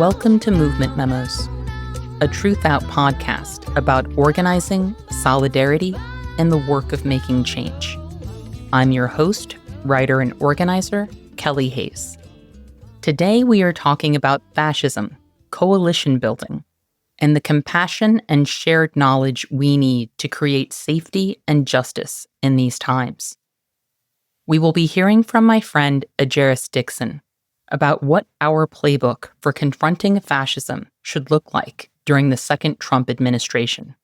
Welcome to Movement Memos, a Truthout podcast about organizing, solidarity, and the work of making change. I'm your host, writer, and organizer, Kelly Hayes. Today we are talking about fascism, coalition building, and the compassion and shared knowledge we need to create safety and justice in these times. We will be hearing from my friend Ejeris Dixon about what our playbook for confronting fascism should look like during the second Trump administration.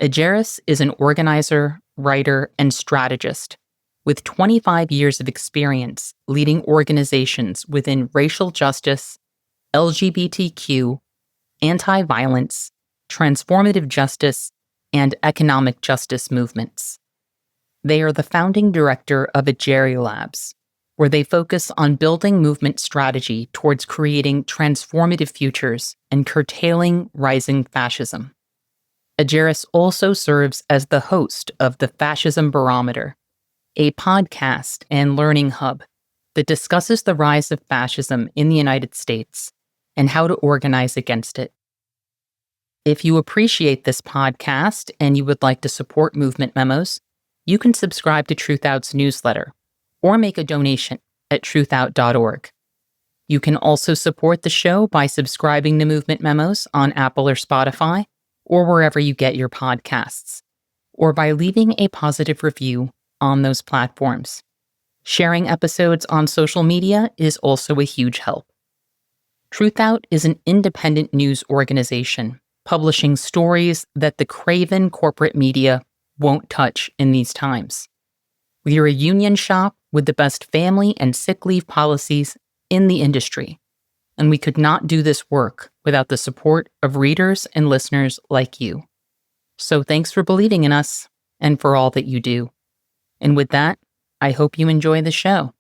Ejeris is an organizer, writer, and strategist with 25 years of experience leading organizations within racial justice, LGBTQ, anti-violence, transformative justice, and economic justice movements. They are the founding director of Ejeris Labs, where they focus on building movement strategy towards creating transformative futures and curtailing rising fascism. Ejeris also serves as the host of the Fascism Barometer, a podcast and learning hub that discusses the rise of fascism in the United States and how to organize against it. If you appreciate this podcast and you would like to support Movement Memos, you can subscribe to Truthout's newsletter or make a donation at truthout.org. You can also support the show by subscribing to Movement Memos on Apple or Spotify, or wherever you get your podcasts, or by leaving a positive review on those platforms. Sharing episodes on social media is also a huge help. Truthout is an independent news organization publishing stories that the craven corporate media won't touch in these times. We are a union shop with the best family and sick leave policies in the industry, and we could not do this work without the support of readers and listeners like you. So thanks for believing in us and for all that you do. And with that, I hope you enjoy the show.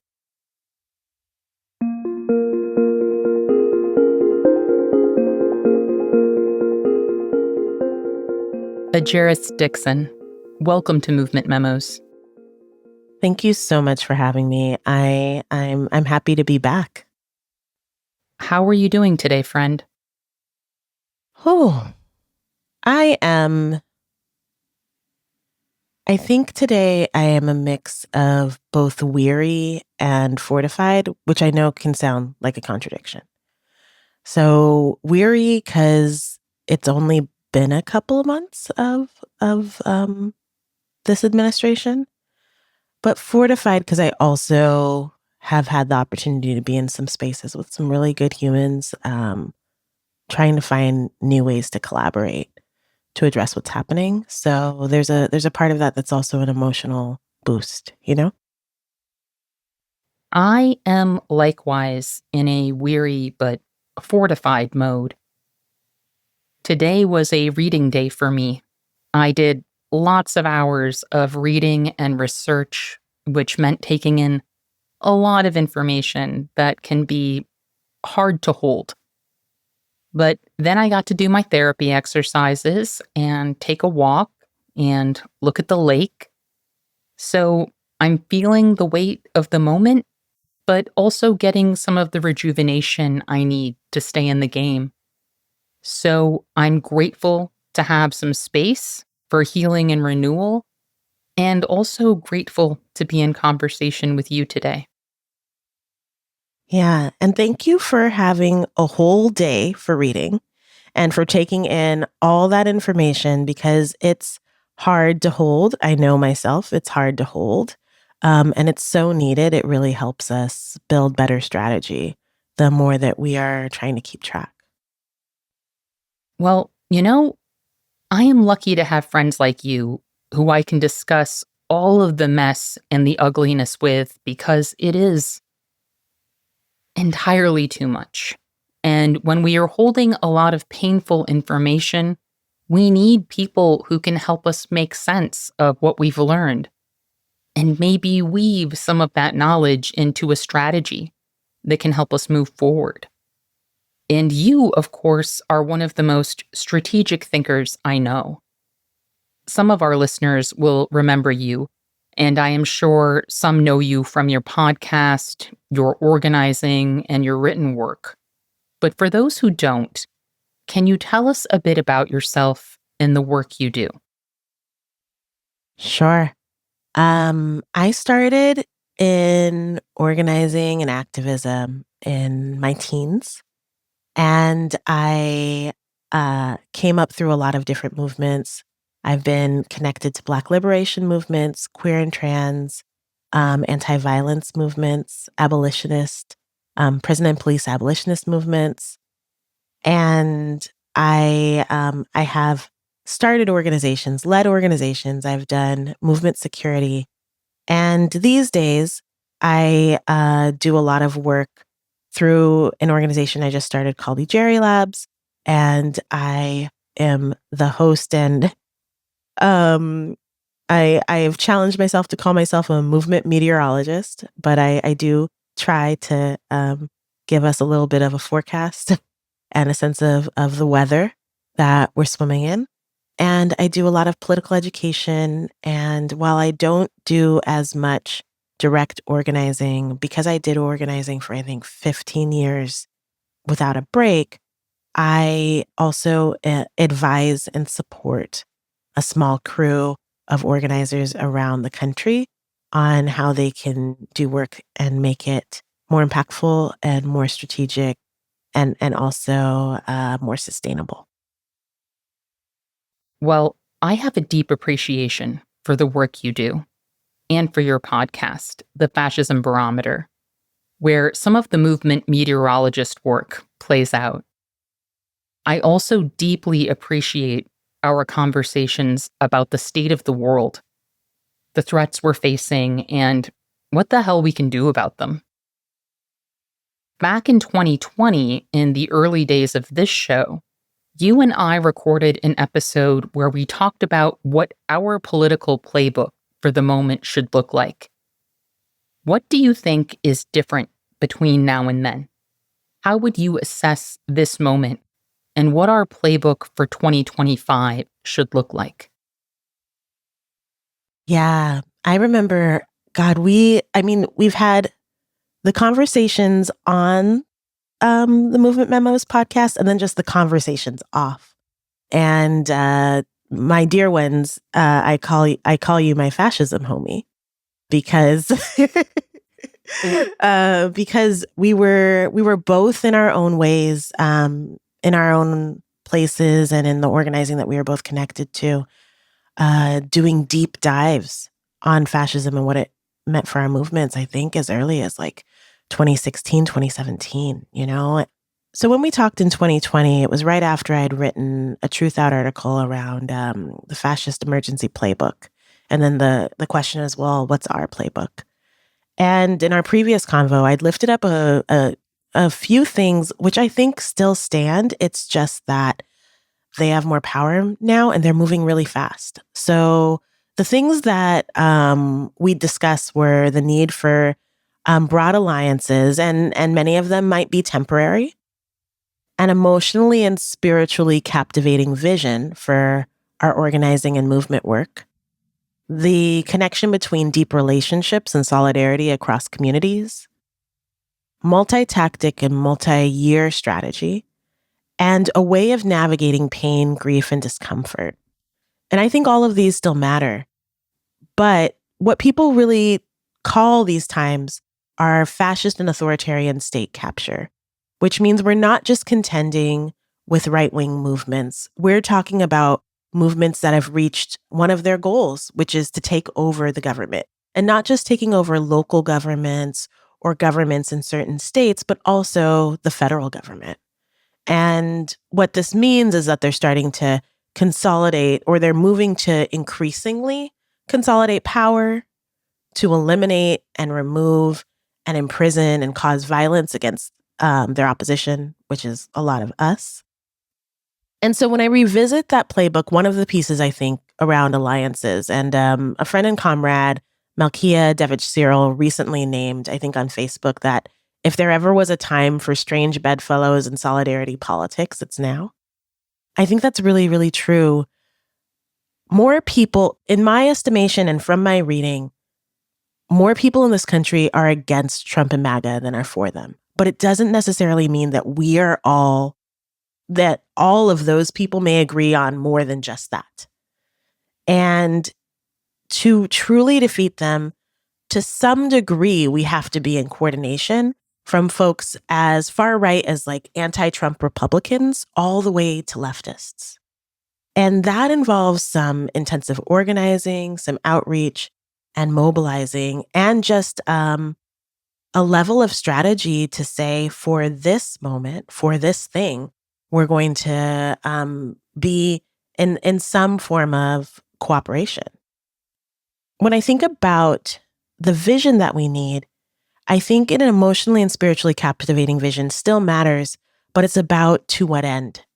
Ejeris Dixon, welcome to Movement Memos. Thank you so much for having me. I'm happy to be back. How are you doing today, friend? I think today I am a mix of both weary and fortified, which I know can sound like a contradiction. So weary because it's only been a couple of months of this administration. But fortified because I also have had the opportunity to be in some spaces with some really good humans, trying to find new ways to collaborate to address what's happening. So there's a part of that that's also an emotional boost, you know? I am likewise in a weary but fortified mode. Today was a reading day for me. I did lots of hours of reading and research, which meant taking in a lot of information that can be hard to hold. But then I got to do my therapy exercises and take a walk and look at the lake. So I'm feeling the weight of the moment, but also getting some of the rejuvenation I need to stay in the game. So I'm grateful to have some space for healing and renewal, and also grateful to be in conversation with you today. Yeah, and thank you for having a whole day for reading and for taking in all that information because it's hard to hold. I know myself, it's hard to hold, and it's so needed. It really helps us build better strategy the more that we are trying to keep track. Well, I am lucky to have friends like you who I can discuss all of the mess and the ugliness with because it is entirely too much. And when we are holding a lot of painful information, we need people who can help us make sense of what we've learned and maybe weave some of that knowledge into a strategy that can help us move forward. And you, of course, are one of the most strategic thinkers I know. Some of our listeners will remember you, and I am sure some know you from your podcast, your organizing, and your written work. But for those who don't, can you tell us a bit about yourself and the work you do? Sure. I started in organizing and activism in my teens, and I came up through a lot of different movements. I've been connected to Black liberation movements, queer and trans, anti-violence movements, abolitionist, prison and police abolitionist movements, and I have started organizations, led organizations. I've done movement security, and these days I do a lot of work through an organization I just started called Ejeris, and I am the host and um, I have challenged myself to call myself a movement meteorologist, but I do try to give us a little bit of a forecast and a sense of the weather that we're swimming in. And I do a lot of political education. And while I don't do as much direct organizing, because I did organizing for I think 15 years without a break, I also advise and support a small crew of organizers around the country on how they can do work and make it more impactful and more strategic and also more sustainable. Well, I have a deep appreciation for the work you do and for your podcast, The Fascism Barometer, where some of the movement meteorologist work plays out. I also deeply appreciate our conversations about the state of the world, the threats we're facing, and what the hell we can do about them. Back in 2020, in the early days of this show, you and I recorded an episode where we talked about what our political playbook for the moment should look like. What do you think is different between now and then? How would you assess this moment and what our playbook for 2025 should look like? Yeah, I remember, God, we've had the conversations on the Movement Memos podcast and then just the conversations off. And my dear ones, I call you my fascism homie because because we were both in our own ways, in our own places, and in the organizing that we were both connected to, doing deep dives on fascism and what it meant for our movements. I think as early as like 2016, 2017. So when we talked in 2020, it was right after I had written a Truthout article around the fascist emergency playbook. And then the question is, well, what's our playbook? And in our previous convo, I'd lifted up a few things which I think still stand. It's just that they have more power now and they're moving really fast. So the things that we discussed were the need for broad alliances, and many of them might be temporary, an emotionally and spiritually captivating vision for our organizing and movement work, the connection between deep relationships and solidarity across communities, multi-tactic and multi-year strategy, and a way of navigating pain, grief, and discomfort. And I think all of these still matter. But what people really call these times are fascist and authoritarian state capture, which means we're not just contending with right-wing movements. We're talking about movements that have reached one of their goals, which is to take over the government. And not just taking over local governments or governments in certain states, but also the federal government. And what this means is that they're starting to consolidate, or they're moving to increasingly consolidate power, to eliminate and remove and imprison and cause violence against their opposition, which is a lot of us. And so when I revisit that playbook, one of the pieces I think around alliances, and a friend and comrade, Malkia Devich Cyril, recently named, I think on Facebook, that if there ever was a time for strange bedfellows and solidarity politics, it's now. I think that's really, really true. More people, in my estimation and from my reading, more people in this country are against Trump and MAGA than are for them. but it doesn't necessarily mean that that all of those people may agree on more than just that. And to truly defeat them, to some degree, we have to be in coordination from folks as far right as like anti-Trump Republicans all the way to leftists. And that involves some intensive organizing, some outreach and mobilizing, and just a level of strategy to say, for this moment, for this thing, we're going to be in some form of cooperation. When I think about the vision that we need, I think an emotionally and spiritually captivating vision still matters, but it's about to what end.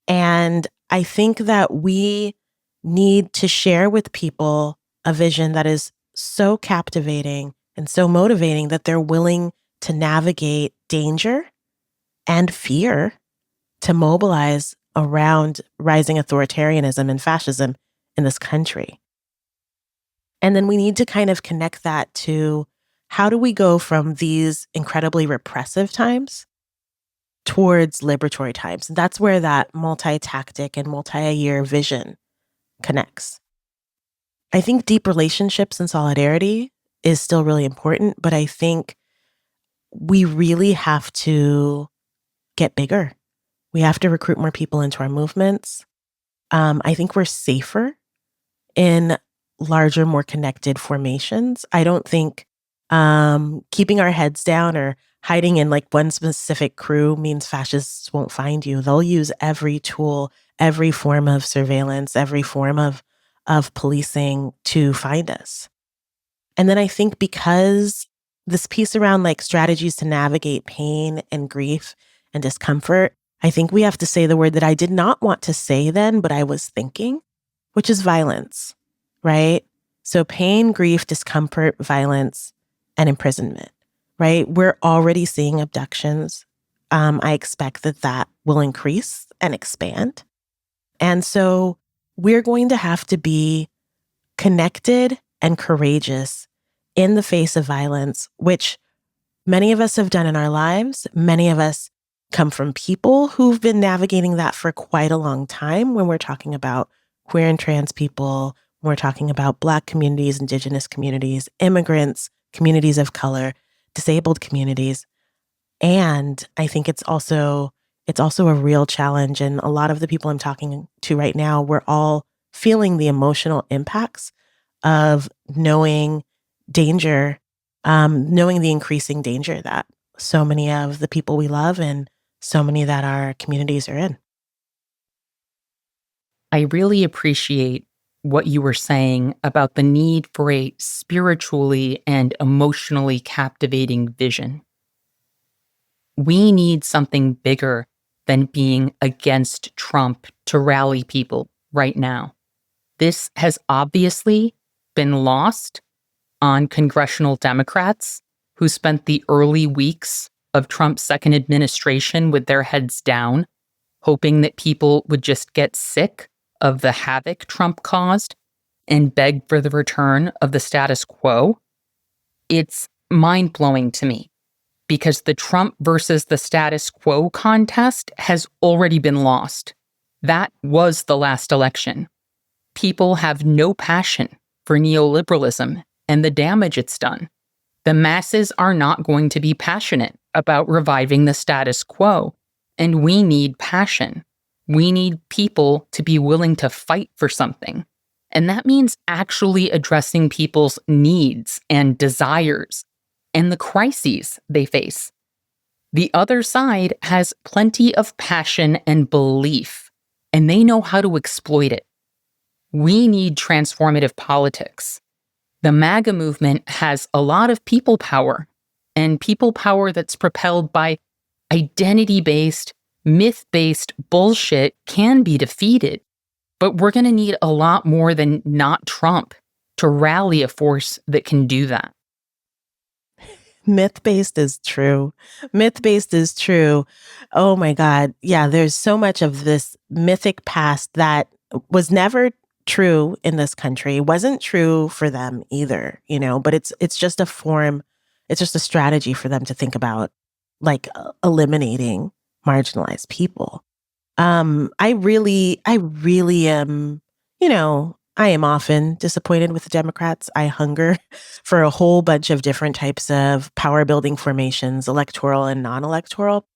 And I think that we need to share with people a vision that is so captivating and so motivating that they're willing to navigate danger and fear to mobilize around rising authoritarianism and fascism in this country. And then we need to kind of connect that to how do we go from these incredibly repressive times towards liberatory times? And that's where that multi-tactic and multi-year vision connects. I think deep relationships and solidarity is still really important, but I think we really have to get bigger. We have to recruit more people into our movements. I think we're safer in larger, more connected formations. I don't think keeping our heads down or hiding in like one specific crew means fascists won't find you. They'll use every tool, every form of surveillance, every form of policing to find us. And then I think because this piece around like strategies to navigate pain and grief and discomfort, I think we have to say the word that I did not want to say then, but I was thinking, which is violence, right? So pain, grief, discomfort, violence, and imprisonment, right? We're already seeing abductions. I expect that will increase and expand. And so we're going to have to be connected and courageous in the face of violence, which many of us have done in our lives. Many of us come from people who've been navigating that for quite a long time when we're talking about queer and trans people, when we're talking about Black communities, Indigenous communities, immigrants, communities of color, disabled communities. And I think it's also a real challenge. And a lot of the people I'm talking to right now, we're all feeling the emotional impacts of knowing danger, knowing the increasing danger that so many of the people we love and so many that our communities are in. I really appreciate what you were saying about the need for a spiritually and emotionally captivating vision. We need something bigger than being against Trump to rally people right now. This has obviously been lost on congressional Democrats who spent the early weeks of Trump's second administration with their heads down, hoping that people would just get sick of the havoc Trump caused and beg for the return of the status quo. It's mind-blowing to me because the Trump versus the status quo contest has already been lost. That was the last election. People have no passion for neoliberalism and the damage it's done. The masses are not going to be passionate about reviving the status quo, and we need passion. We need people to be willing to fight for something. And that means actually addressing people's needs and desires and the crises they face. The other side has plenty of passion and belief, and they know how to exploit it. We need transformative politics. The MAGA movement has a lot of people power, and people power that's propelled by identity-based, myth-based bullshit can be defeated. But we're going to need a lot more than not Trump to rally a force that can do that. Myth-based is true. Myth-based is true. Oh my God. Yeah, there's so much of this mythic past that was never true in this country. Wasn't true for them either, but it's just a form, it's just a strategy for them to think about eliminating marginalized people. I really am, I am often disappointed with the Democrats. I hunger for a whole bunch of different types of power building formations, electoral and non-electoral.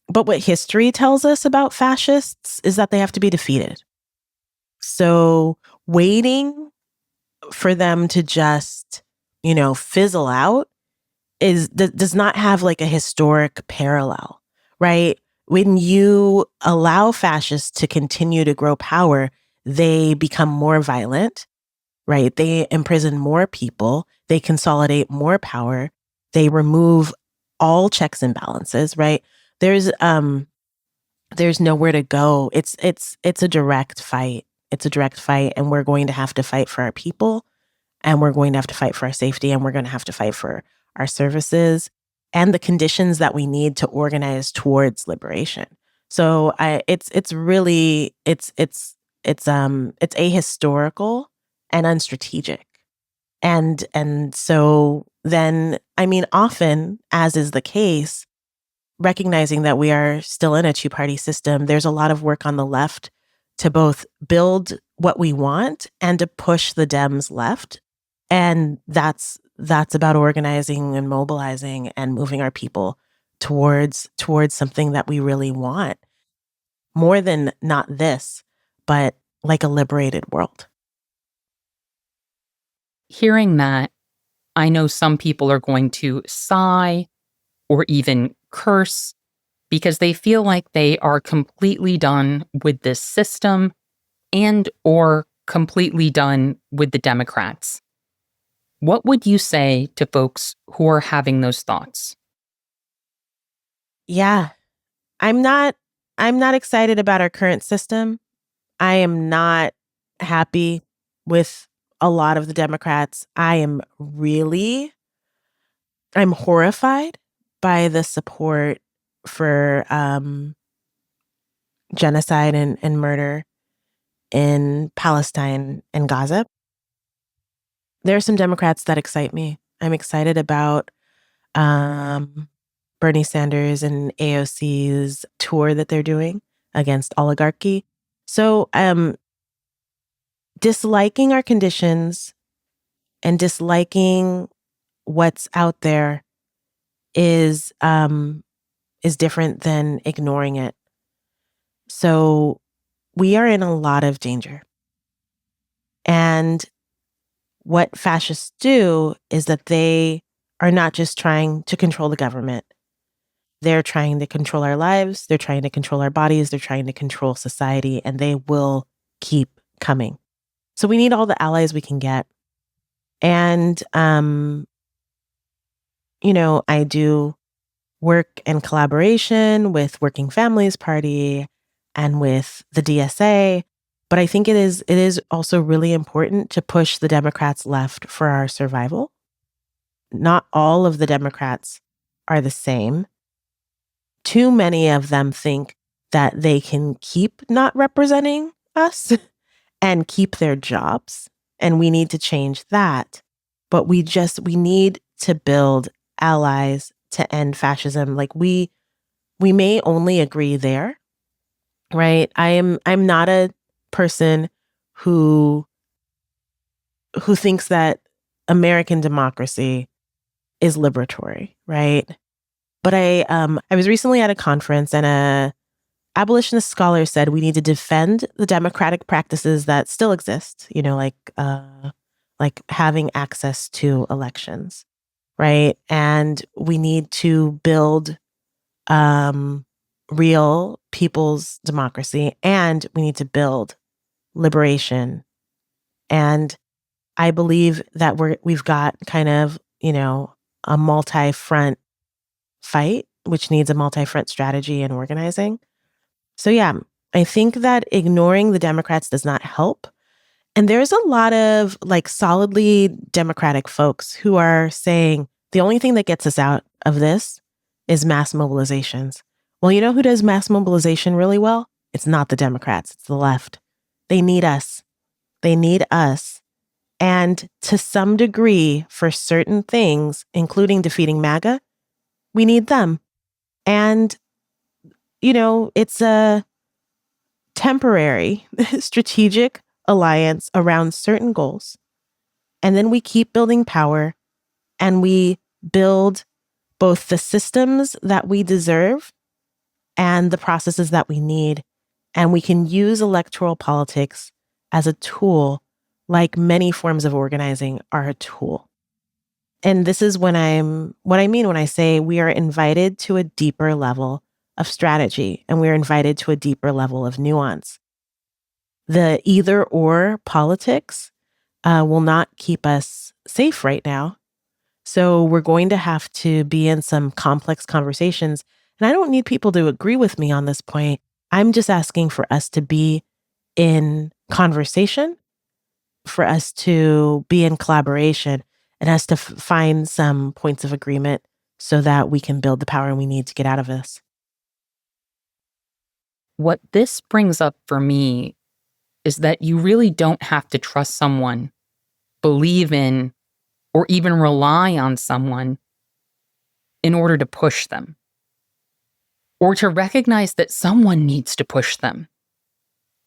But what history tells us about fascists is that they have to be defeated. So waiting for them to just, fizzle out does not have like a historic parallel, right? When you allow fascists to continue to grow power, they become more violent, right? They imprison more people, they consolidate more power, they remove all checks and balances, right? There's nowhere to go. It's a direct fight. It's a direct fight, and we're going to have to fight for our people, and we're going to have to fight for our safety, and we're going to have to fight for our services and the conditions that we need to organize towards liberation. So it's really it's ahistorical and unstrategic. And so then, I mean, often, as is the case, recognizing that we are still in a two-party system, there's a lot of work on the left to both build what we want and to push the Dems left. And that's about organizing and mobilizing and moving our people towards something that we really want. More than not this, but like a liberated world. Hearing that, I know some people are going to sigh or even curse because they feel like they are completely done with this system and or completely done with the Democrats. What would you say to folks who are having those thoughts? Yeah, I'm not excited about our current system. I am not happy with a lot of the Democrats. I'm horrified by the support for genocide and murder in Palestine and Gaza. There are some Democrats that excite me. I'm excited about Bernie Sanders and AOC's tour that they're doing against oligarchy. So disliking our conditions and disliking what's out there is different than ignoring it. So we are in a lot of danger. And what fascists do is that they are not just trying to control the government. They're trying to control our lives. They're trying to control our bodies. They're trying to control society, and they will keep coming. So we need all the allies we can get. And, I do work in collaboration with Working Families Party and with the DSA. But I think it is also really important to push the Democrats left for our survival. Not all of the Democrats are the same. Too many of them think that they can keep not representing us and keep their jobs. And we need to change that. But we need to build allies to end fascism. Like we may only agree there, right? I'm not a person who thinks that American democracy is liberatory, right? But I was recently at a conference, and a abolitionist scholar said we need to defend the democratic practices that still exist, like having access to elections, right? And we need to build real people's democracy, and we need to build liberation. And I believe that we've got kind of, a multi-front fight, which needs a multi-front strategy and organizing. So yeah, I think that ignoring the Democrats does not help. And there's a lot of like solidly Democratic folks who are saying the only thing that gets us out of this is mass mobilizations. Well, you know who does mass mobilization really well? It's not the Democrats, it's the left. They need us. They need us. And to some degree, for certain things, including defeating MAGA, we need them. And, it's a temporary strategic alliance around certain goals. And then we keep building power and we build both the systems that we deserve and the processes that we need. And we can use electoral politics as a tool, like many forms of organizing are a tool. And this is what I mean when I say we are invited to a deeper level of strategy and we're invited to a deeper level of nuance. The either or politics will not keep us safe right now. So we're going to have to be in some complex conversations. And I don't need people to agree with me on this point. I'm just asking for us to be in conversation, for us to be in collaboration, and us to find some points of agreement so that we can build the power we need to get out of this. What this brings up for me is that you really don't have to trust someone, believe in, or even rely on someone in order to push them, or to recognize that someone needs to push them.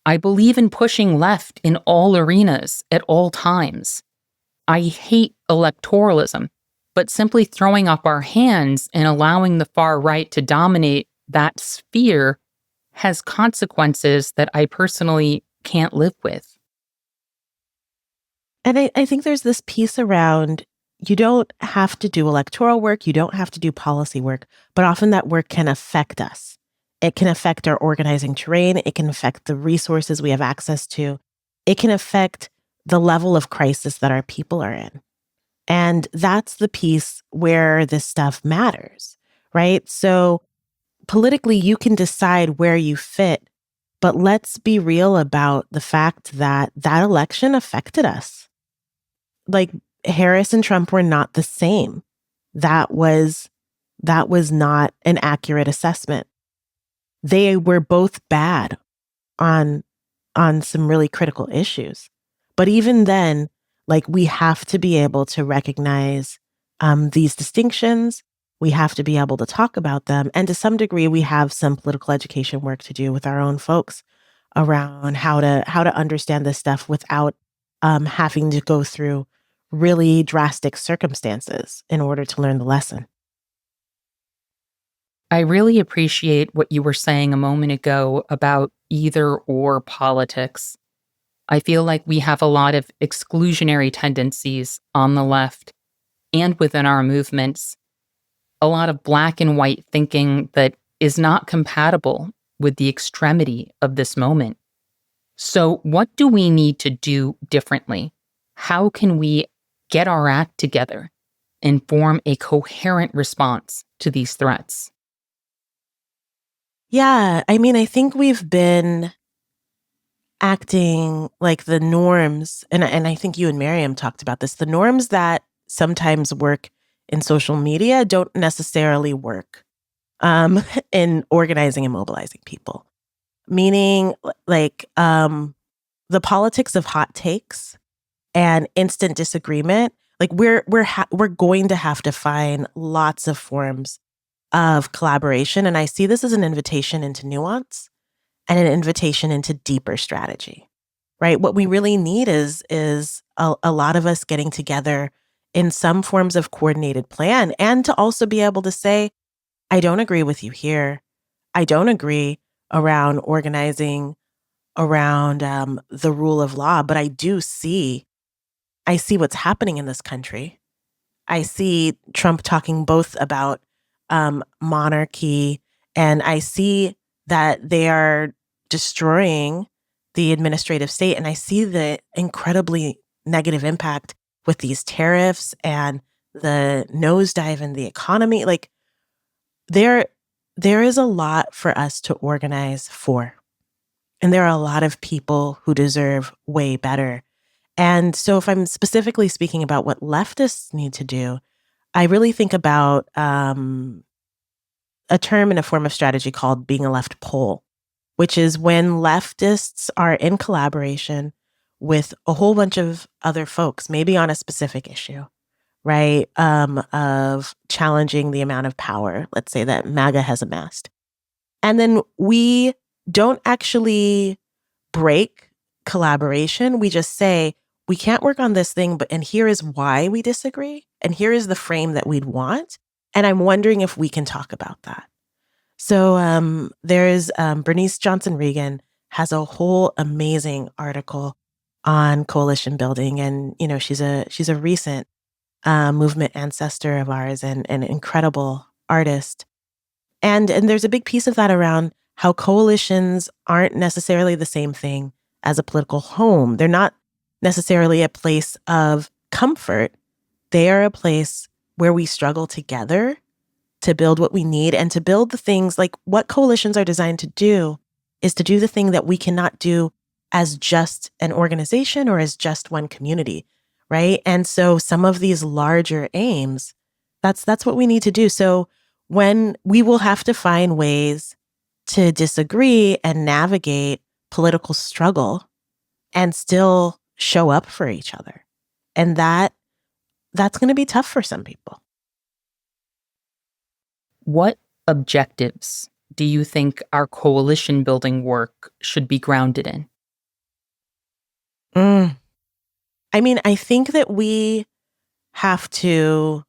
I believe in pushing left in all arenas at all times. I hate electoralism, but simply throwing up our hands and allowing the far right to dominate that sphere has consequences that I personally can't live with. And I think there's this piece around you don't have to do electoral work, you don't have to do policy work, but often that work can affect us. It can affect our organizing terrain, it can affect the resources we have access to, it can affect the level of crisis that our people are in. And that's the piece where this stuff matters, right? So politically, you can decide where you fit, but let's be real about the fact that that election affected us. Like Harris and Trump were not the same. That was not an accurate assessment. They were both bad on some really critical issues. But even then, like we have to be able to recognize these distinctions. We have to be able to talk about them. And to some degree, we have some political education work to do with our own folks around how to understand this stuff without having to go through really drastic circumstances in order to learn the lesson. I really appreciate what you were saying a moment ago about either or politics. I feel like we have a lot of exclusionary tendencies on the left and within our movements, a lot of black and white thinking that is not compatible with the extremity of this moment. So, what do we need to do differently? How can we get our act together and form a coherent response to these threats? Yeah, I mean, I think we've been acting like the norms, and I think you and Miriam talked about this, the norms that sometimes work in social media don't necessarily work in organizing and mobilizing people. Meaning, the politics of hot takes and instant disagreement. Like we're going to have to find lots of forms of collaboration, and I see this as an invitation into nuance and an invitation into deeper strategy. Right? What we really need is a lot of us getting together in some forms of coordinated plan, and to also be able to say, I don't agree with you here. I don't agree around organizing around the rule of law, but I see what's happening in this country. I see Trump talking both about monarchy, and I see that they are destroying the administrative state, and I see the incredibly negative impact with these tariffs and the nosedive in the economy. Like there is a lot for us to organize for. And there are a lot of people who deserve way better. And so if I'm specifically speaking about what leftists need to do, I really think about a term and a form of strategy called being a left pole, which is when leftists are in collaboration with a whole bunch of other folks, maybe on a specific issue, right? Of challenging the amount of power, let's say, that MAGA has amassed. And then we don't actually break collaboration. We just say, we can't work on this thing, and here is why we disagree. And here is the frame that we'd want. And I'm wondering if we can talk about that. So there's Bernice Johnson Reagan has a whole amazing article on coalition building. And, she's a recent movement ancestor of ours and an incredible artist. And there's a big piece of that around how coalitions aren't necessarily the same thing as a political home. They're not necessarily a place of comfort. They are a place where we struggle together to build what we need and to build the things like what coalitions are designed to do is to do the thing that we cannot do as just an organization or as just one community, right? And so some of these larger aims, that's what we need to do. So when we will have to find ways to disagree and navigate political struggle and still show up for each other. And that's going to be tough for some people. What objectives do you think our coalition building work should be grounded in? I think that we have to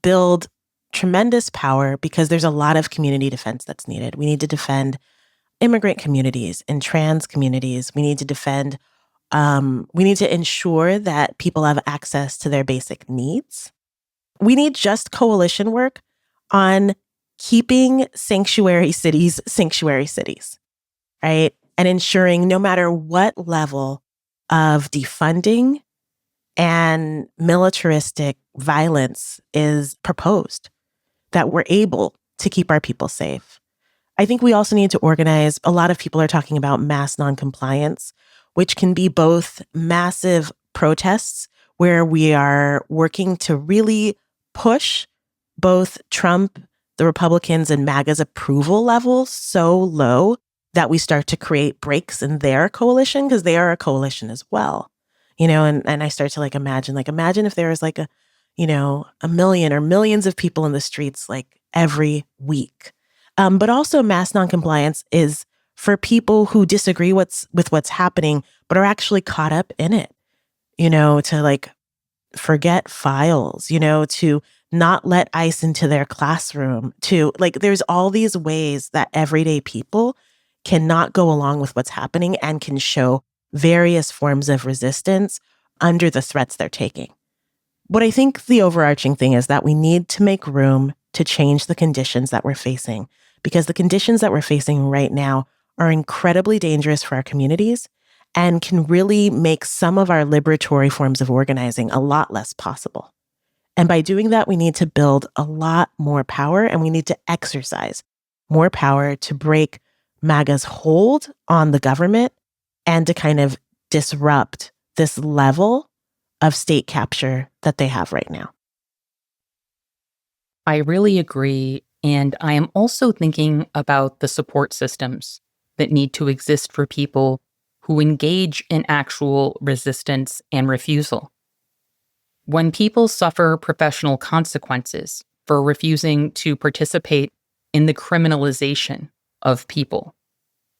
build tremendous power because there's a lot of community defense that's needed. We need to defend immigrant communities and trans communities. We need to defend, we need to ensure that people have access to their basic needs. We need just coalition work on keeping sanctuary cities, right? And ensuring no matter what level of defunding and militaristic violence is proposed, that we're able to keep our people safe. I think we also need to organize. A lot of people are talking about mass noncompliance, which can be both massive protests where we are working to really push both Trump, the Republicans, and MAGA's approval levels so low that we start to create breaks in their coalition because they are a coalition as well. And I start to imagine if there was a million or millions of people in the streets every week. But also mass noncompliance is for people who disagree with what's happening, but are actually caught up in it, to forget files, to not let ICE into their classroom, to there's all these ways that everyday people cannot go along with what's happening and can show various forms of resistance under the threats they're taking. What I think the overarching thing is that we need to make room to change the conditions that we're facing, because the conditions that we're facing right now are incredibly dangerous for our communities and can really make some of our liberatory forms of organizing a lot less possible. And by doing that, we need to build a lot more power and we need to exercise more power to break MAGA's hold on the government and to kind of disrupt this level of state capture that they have right now. I really agree. And I am also thinking about the support systems that need to exist for people who engage in actual resistance and refusal. When people suffer professional consequences for refusing to participate in the criminalization of people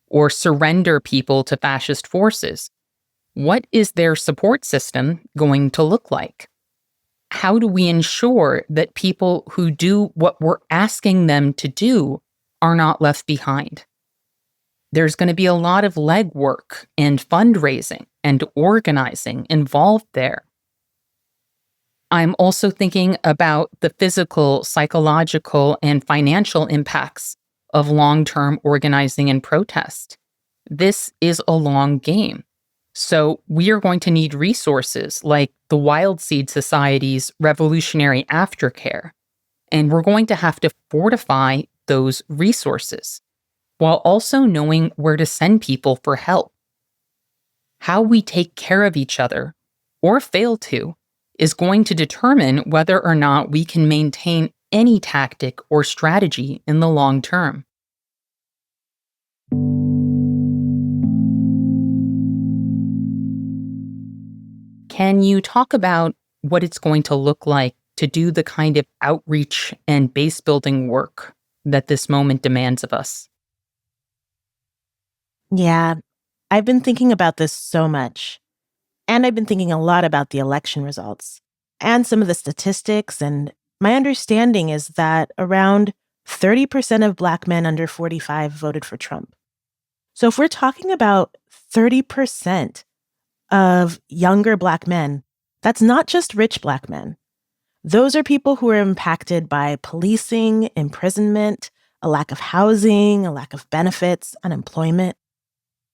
or surrender people to fascist forces, what is their support system going to look like? How do we ensure that people who do what we're asking them to do are not left behind? There's going to be a lot of legwork and fundraising and organizing involved there. I'm also thinking about the physical, psychological, and financial impacts of long-term organizing and protest. This is a long game. So we are going to need resources like the Wild Seed Society's revolutionary aftercare. And we're going to have to fortify those resources while also knowing where to send people for help. How we take care of each other, or fail to, is going to determine whether or not we can maintain any tactic or strategy in the long term. Can you talk about what it's going to look like to do the kind of outreach and base building work that this moment demands of us. Yeah, I've been thinking about this so much. And I've been thinking a lot about the election results and some of the statistics. And my understanding is that around 30% of Black men under 45 voted for Trump. So if we're talking about 30% of younger Black men, that's not just rich Black men. Those are people who are impacted by policing, imprisonment, a lack of housing, a lack of benefits, unemployment.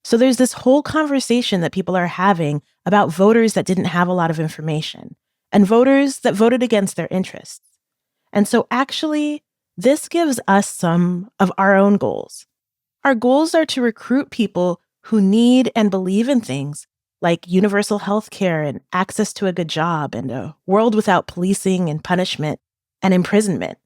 So there's this whole conversation that people are having about voters that didn't have a lot of information and voters that voted against their interests. And so actually, this gives us some of our own goals. Our goals are to recruit people who need and believe in things like universal health care and access to a good job and a world without policing and punishment and imprisonment.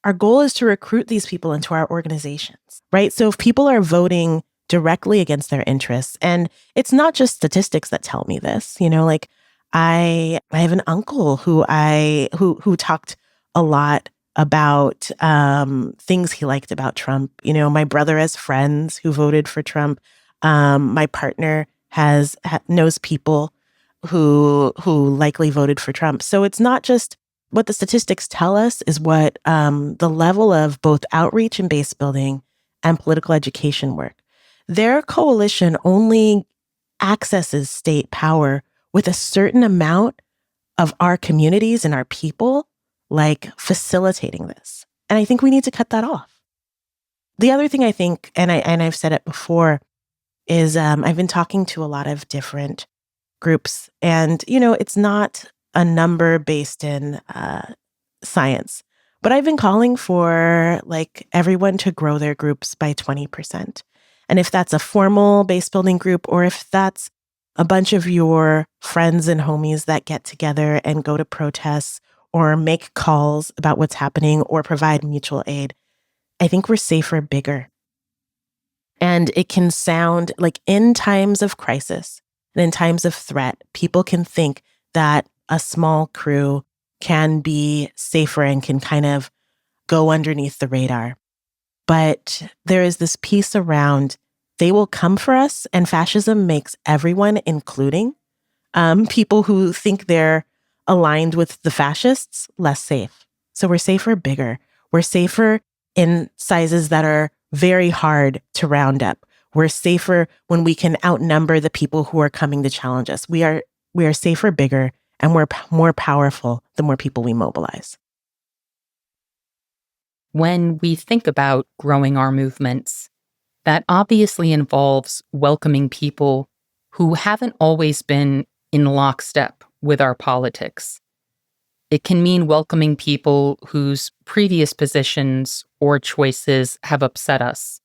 Our goal is to recruit these people into our organizations, right? So if people are voting directly against their interests, and it's not just statistics that tell me this, like I have an uncle who talked a lot about things he liked about Trump. My brother has friends who voted for Trump. My partner knows people who likely voted for Trump. So it's not just what the statistics tell us is what the level of both outreach and base building and political education work. Their coalition only accesses state power with a certain amount of our communities and our people, like facilitating this. And I think we need to cut that off. The other thing I think, and I've said it before, is I've been talking to a lot of different groups, and it's not a number based in science, but I've been calling for like everyone to grow their groups by 20%. And if that's a formal base building group, or if that's a bunch of your friends and homies that get together and go to protests or make calls about what's happening or provide mutual aid, I think we're safer, bigger. And it can sound like in times of crisis and in times of threat, people can think that a small crew can be safer and can kind of go underneath the radar. But there is this piece around they will come for us, and fascism makes everyone, including people who think they're aligned with the fascists, less safe. So we're safer, bigger. We're safer in sizes that are very hard to round up. We're safer when we can outnumber the people who are coming to challenge us. We are safer, bigger, and we're more powerful the more people we mobilize. When we think about growing our movements, that obviously involves welcoming people who haven't always been in lockstep with our politics. It can mean welcoming people whose previous positions or choices have upset us,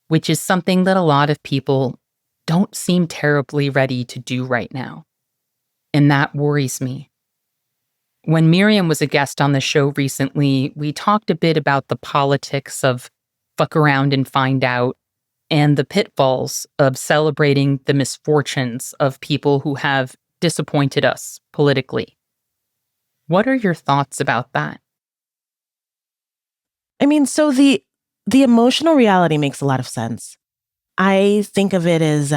which is something that a lot of people don't seem terribly ready to do right now. And that worries me. When Miriam was a guest on the show recently, we talked a bit about the politics of fuck around and find out and the pitfalls of celebrating the misfortunes of people who have disappointed us politically. What are your thoughts about that? I mean, so the emotional reality makes a lot of sense. I think of it as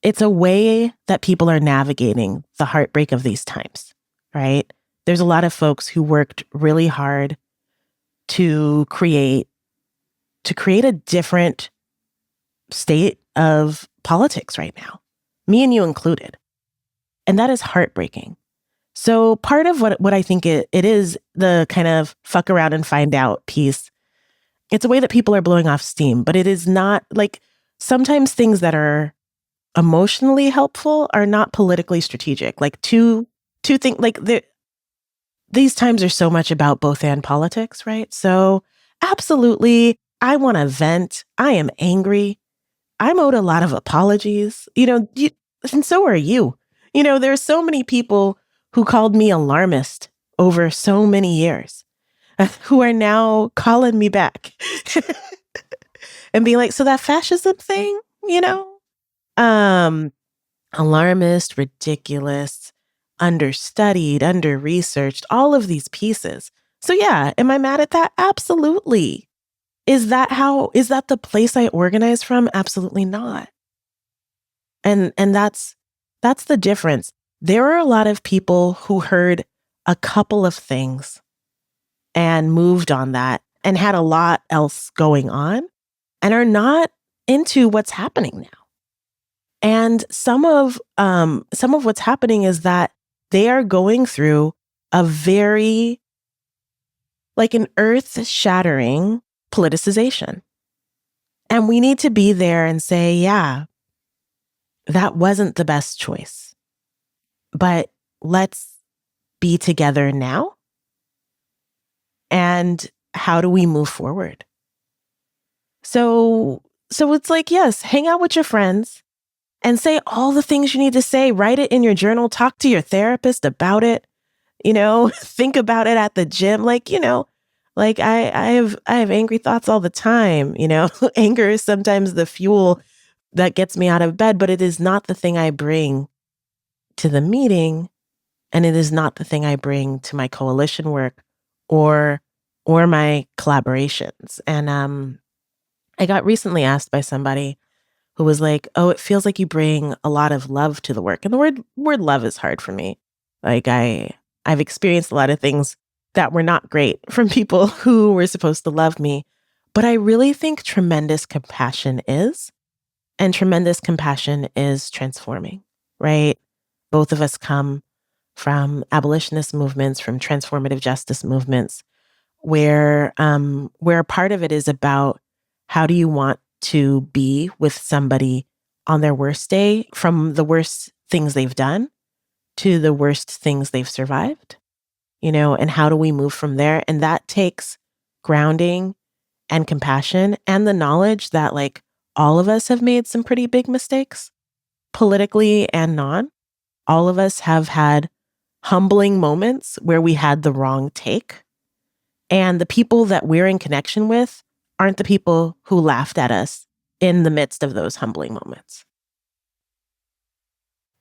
it's a way that people are navigating the heartbreak of these times, right? There's a lot of folks who worked really hard to create a different state of politics right now, me and you included. And that is heartbreaking. So part of what I think it is, the kind of fuck around and find out piece, it's a way that people are blowing off steam, but it is not like sometimes things that are emotionally helpful are not politically strategic. Like two things, like these times are so much about both and politics, right? So absolutely, I want to vent. I am angry. I'm owed a lot of apologies, and so are you. There's so many people who called me alarmist over so many years who are now calling me back and being like, so that fascism thing, alarmist, ridiculous. understudied, under-researched, all of these pieces. So yeah, am I mad at that? Absolutely. Is that the place I organize from? Absolutely not. And that's the difference. There are a lot of people who heard a couple of things and moved on that and had a lot else going on and are not into what's happening now. And some of what's happening is that they are going through a very, like, an earth-shattering politicization. And we need to be there and say, yeah, that wasn't the best choice. But let's be together now. And how do we move forward? So it's like, yes, hang out with your friends and say all the things you need to say. Write it in your journal. Talk to your therapist about it. Think about it at the gym. Like I have angry thoughts all the time. Anger is sometimes the fuel that gets me out of bed, but it is not the thing I bring to the meeting, and it is not the thing I bring to my coalition work or my collaborations. And I got recently asked by somebody who was like, "Oh, it feels like you bring a lot of love to the work." And the word love is hard for me. Like I've experienced a lot of things that were not great from people who were supposed to love me, but I really think tremendous compassion is, and tremendous compassion is transforming, right? Both of us come from abolitionist movements, from transformative justice movements, where part of it is about how do you want to be with somebody on their worst day, from the worst things they've done to the worst things they've survived, and how do we move from there? And that takes grounding and compassion and the knowledge that, like, all of us have made some pretty big mistakes, politically and non. All of us have had humbling moments where we had the wrong take. And the people that we're in connection with aren't the people who laughed at us in the midst of those humbling moments.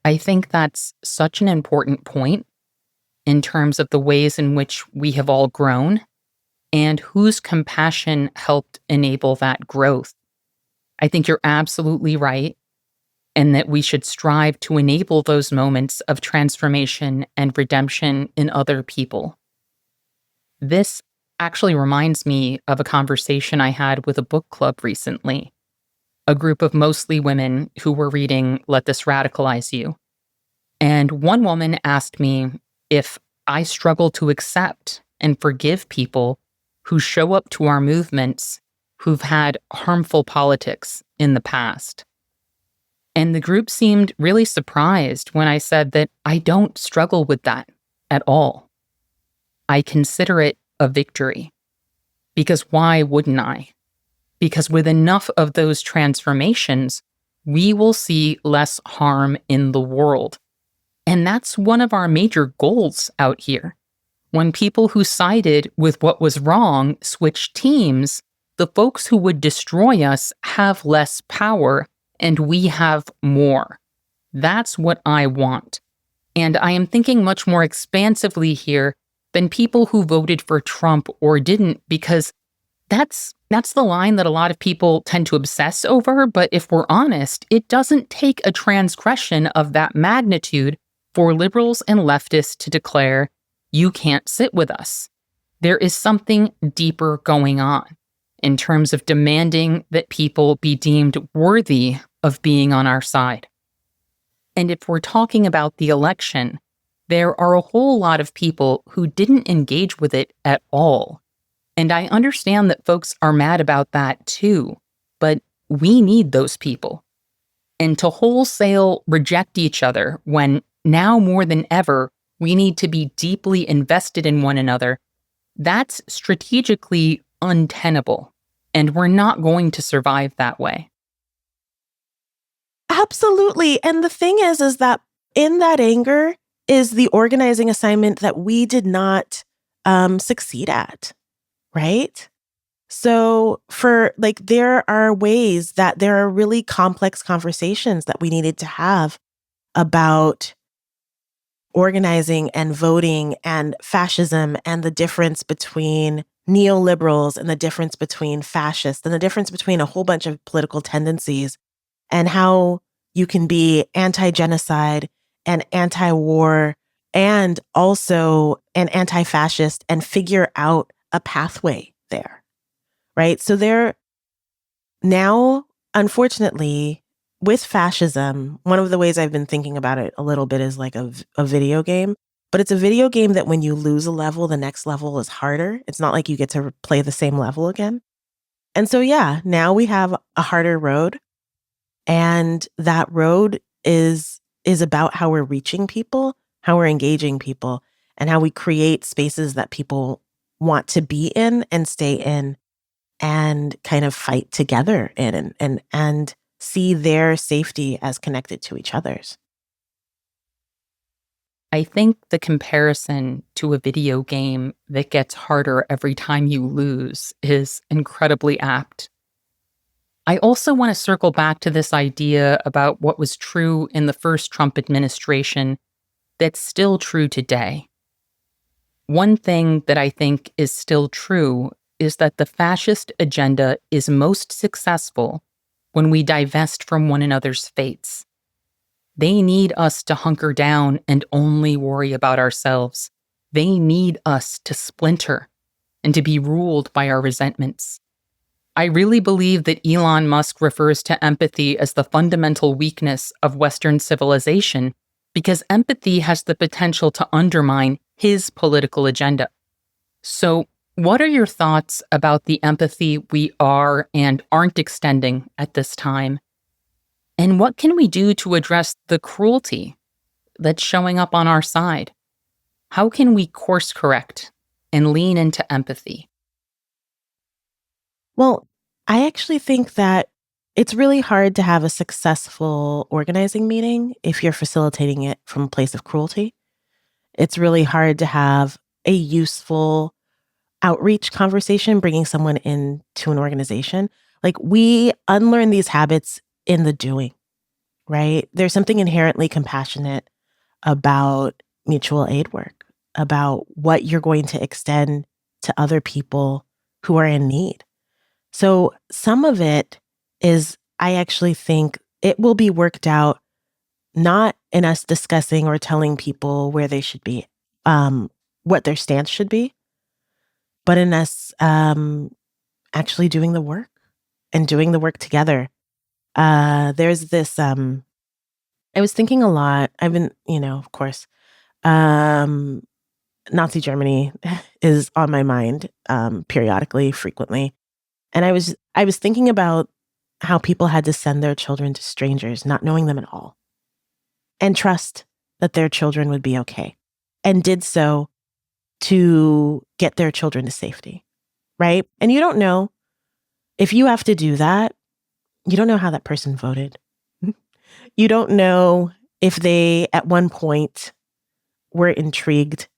I think that's such an important point in terms of the ways in which we have all grown and whose compassion helped enable that growth. I think you're absolutely right, and that we should strive to enable those moments of transformation and redemption in other people. This actually reminds me of a conversation I had with a book club recently, a group of mostly women who were reading Let This Radicalize You. And one woman asked me if I struggle to accept and forgive people who show up to our movements who've had harmful politics in the past. And the group seemed really surprised when I said that I don't struggle with that at all. I consider it a victory. Because why wouldn't I? Because with enough of those transformations, we will see less harm in the world. And that's one of our major goals out here. When people who sided with what was wrong switch teams, the folks who would destroy us have less power and we have more. That's what I want. And I am thinking much more expansively here than people who voted for Trump or didn't, because that's the line that a lot of people tend to obsess over. But if we're honest, it doesn't take a transgression of that magnitude for liberals and leftists to declare, you can't sit with us. There is something deeper going on in terms of demanding that people be deemed worthy of being on our side. And if we're talking about the election, there are a whole lot of people who didn't engage with it at all. And I understand that folks are mad about that too, but we need those people. And to wholesale reject each other when now more than ever, we need to be deeply invested in one another, that's strategically untenable. And we're not going to survive that way. Absolutely. And the thing is that in that anger is the organizing assignment that we did not succeed at, right? So there are ways that there are really complex conversations that we needed to have about organizing and voting and fascism and the difference between neoliberals and the difference between fascists and the difference between a whole bunch of political tendencies and how you can be anti-genocide and anti-war and also an anti-fascist and figure out a pathway there, right? So there now, unfortunately, with fascism, one of the ways I've been thinking about it a little bit is like a video game. But it's a video game that when you lose a level, the next level is harder. It's not like you get to play the same level again. And so, yeah, now we have a harder road. And that road is about how we're reaching people, how we're engaging people, and how we create spaces that people want to be in and stay in and kind of fight together in and see their safety as connected to each other's. I think the comparison to a video game that gets harder every time you lose is incredibly apt. I also want to circle back to this idea about what was true in the first Trump administration that's still true today. One thing that I think is still true is that the fascist agenda is most successful when we divest from one another's fates. They need us to hunker down and only worry about ourselves. They need us to splinter and to be ruled by our resentments. I really believe that Elon Musk refers to empathy as the fundamental weakness of Western civilization because empathy has the potential to undermine his political agenda. So, what are your thoughts about the empathy we are and aren't extending at this time? And what can we do to address the cruelty that's showing up on our side? How can we course correct and lean into empathy? Well, I actually think that it's really hard to have a successful organizing meeting if you're facilitating it from a place of cruelty. It's really hard to have a useful outreach conversation, bringing someone into an organization. Like we unlearn these habits in the doing, right? There's something inherently compassionate about mutual aid work, about what you're going to extend to other people who are in need. So some of it is, I actually think it will be worked out not in us discussing or telling people where they should be, what their stance should be, but in us actually doing the work and doing the work together. There's this, I was thinking a lot. I've been, of course, um, Nazi Germany is on my mind periodically, frequently. And I was thinking about how people had to send their children to strangers, not knowing them at all, and trust that their children would be okay, and did so to get their children to safety, right? And you don't know if you have to do that, you don't know how that person voted. You don't know if they at one point were intrigued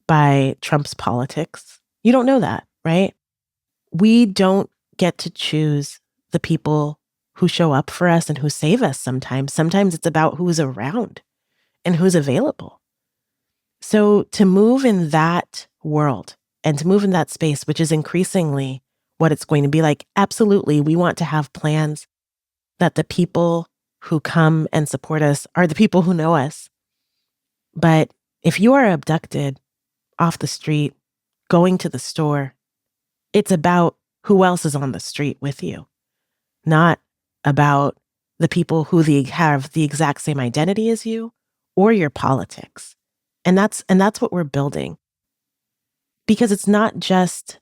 by Trump's politics. You don't know that, right? We don't get to choose the people who show up for us and who save us sometimes. Sometimes it's about who's around and who's available. So to move in that world and to move in that space, which is increasingly what it's going to be like, absolutely, we want to have plans that the people who come and support us are the people who know us. But if you are abducted off the street, going to the store, it's about who else is on the street with you, not about the people who have the exact same identity as you or your politics. And that's what we're building. Because it's not just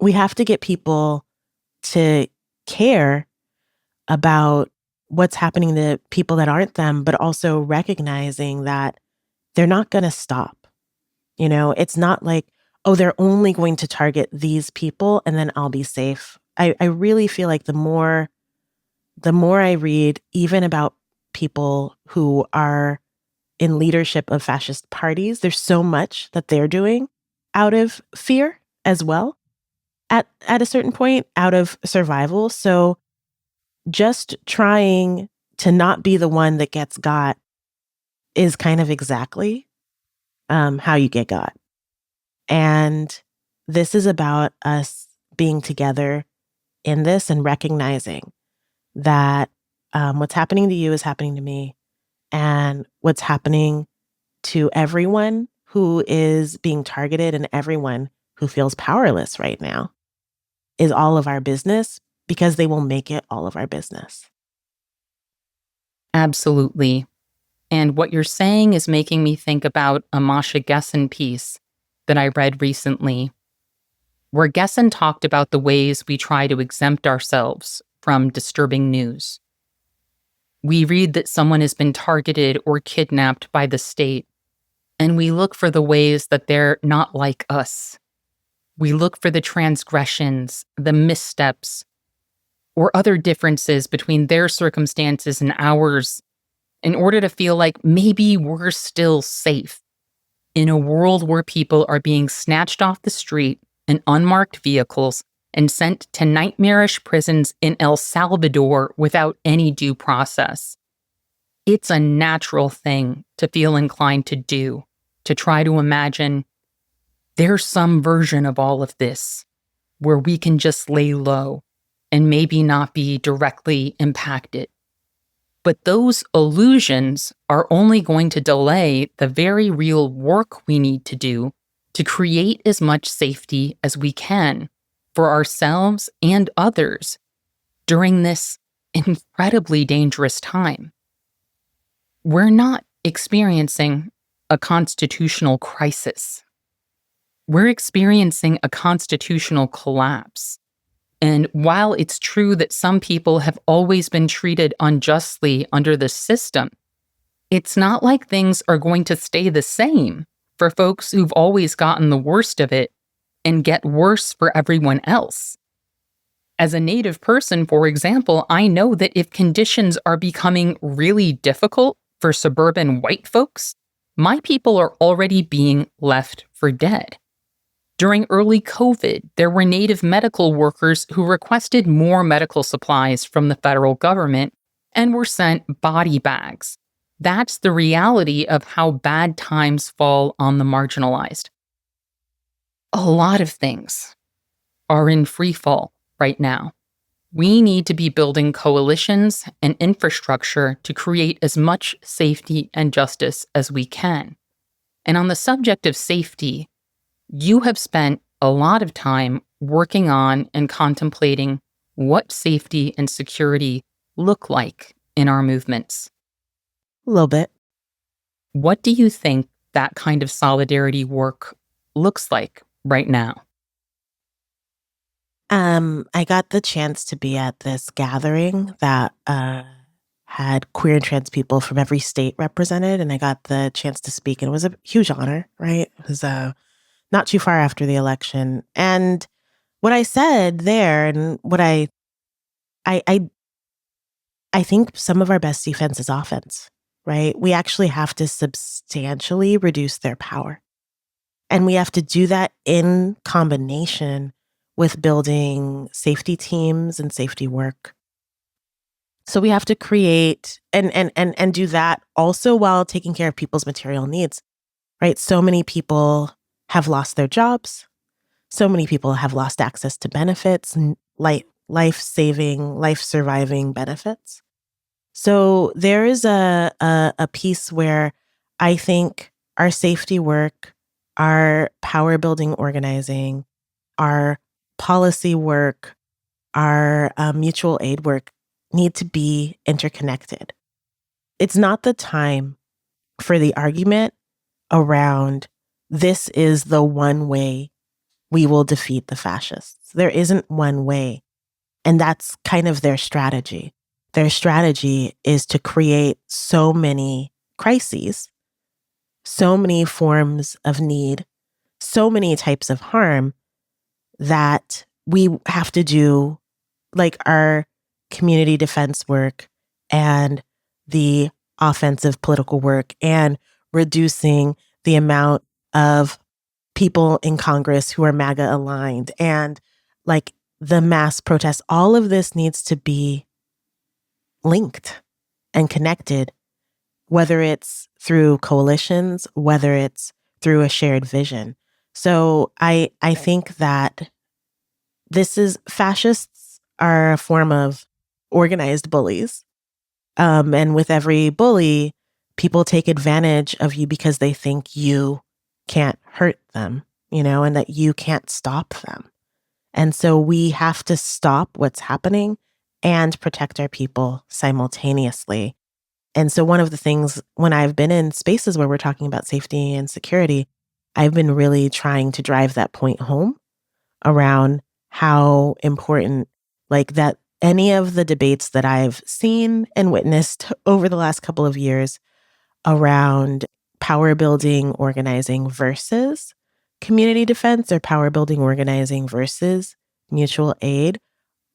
we have to get people to care about what's happening to people that aren't them, but also recognizing that they're not going to stop. It's not like, oh, they're only going to target these people and then I'll be safe. I really feel like the more I read, even about people who are in leadership of fascist parties, there's so much that they're doing out of fear as well, at a certain point, out of survival. So just trying to not be the one that gets got is kind of exactly how you get got. And this is about us being together in this and recognizing that what's happening to you is happening to me. And what's happening to everyone who is being targeted and everyone who feels powerless right now is all of our business, because they will make it all of our business. Absolutely. And what you're saying is making me think about a Masha Gessen piece that I read recently, where Gessen talked about the ways we try to exempt ourselves from disturbing news. We read that someone has been targeted or kidnapped by the state, and we look for the ways that they're not like us. We look for the transgressions, the missteps, or other differences between their circumstances and ours in order to feel like maybe we're still safe in a world where people are being snatched off the street in unmarked vehicles and sent to nightmarish prisons in El Salvador without any due process. It's a natural thing to feel inclined to do, to try to imagine there's some version of all of this where we can just lay low and maybe not be directly impacted. But those illusions are only going to delay the very real work we need to do to create as much safety as we can for ourselves and others during this incredibly dangerous time. We're not experiencing a constitutional crisis. We're experiencing a constitutional collapse. And while it's true that some people have always been treated unjustly under the system, it's not like things are going to stay the same for folks who've always gotten the worst of it and get worse for everyone else. As a Native person, for example, I know that if conditions are becoming really difficult for suburban white folks, my people are already being left for dead. During early COVID, there were Native medical workers who requested more medical supplies from the federal government and were sent body bags. That's the reality of how bad times fall on the marginalized. A lot of things are in free fall right now. We need to be building coalitions and infrastructure to create as much safety and justice as we can. And on the subject of safety, you have spent a lot of time working on and contemplating what safety and security look like in our movements. A little bit. What do you think that kind of solidarity work looks like right now? I got the chance to be at this gathering that had queer and trans people from every state represented, and I got the chance to speak, and it was a huge honor, right? It was not too far after the election. And what I said there, and what I think some of our best defense is offense, right? We actually have to substantially reduce their power. And we have to do that in combination with building safety teams and safety work. So we have to create and do that also while taking care of people's material needs, right? So many people have lost their jobs. So many people have lost access to benefits, life-saving, life-surviving benefits. So there is a piece where I think our safety work, our power-building organizing, our policy work, our mutual aid work need to be interconnected. It's not the time for the argument around this is the one way we will defeat the fascists. There isn't one way. And that's kind of their strategy. Their strategy is to create so many crises, so many forms of need, so many types of harm that we have to do like our community defense work and the offensive political work and reducing the amount of people in Congress who are MAGA aligned and like the mass protests. All of this needs to be linked and connected whether it's through coalitions, whether it's through a shared vision. So I think that fascists are a form of organized bullies. And with every bully, people take advantage of you because they think you can't hurt them, and that you can't stop them. And so we have to stop what's happening and protect our people simultaneously. And so one of the things when I've been in spaces where we're talking about safety and security, I've been really trying to drive that point home around how important, like, that any of the debates that I've seen and witnessed over the last couple of years around power building organizing versus community defense, or power building organizing versus mutual aid,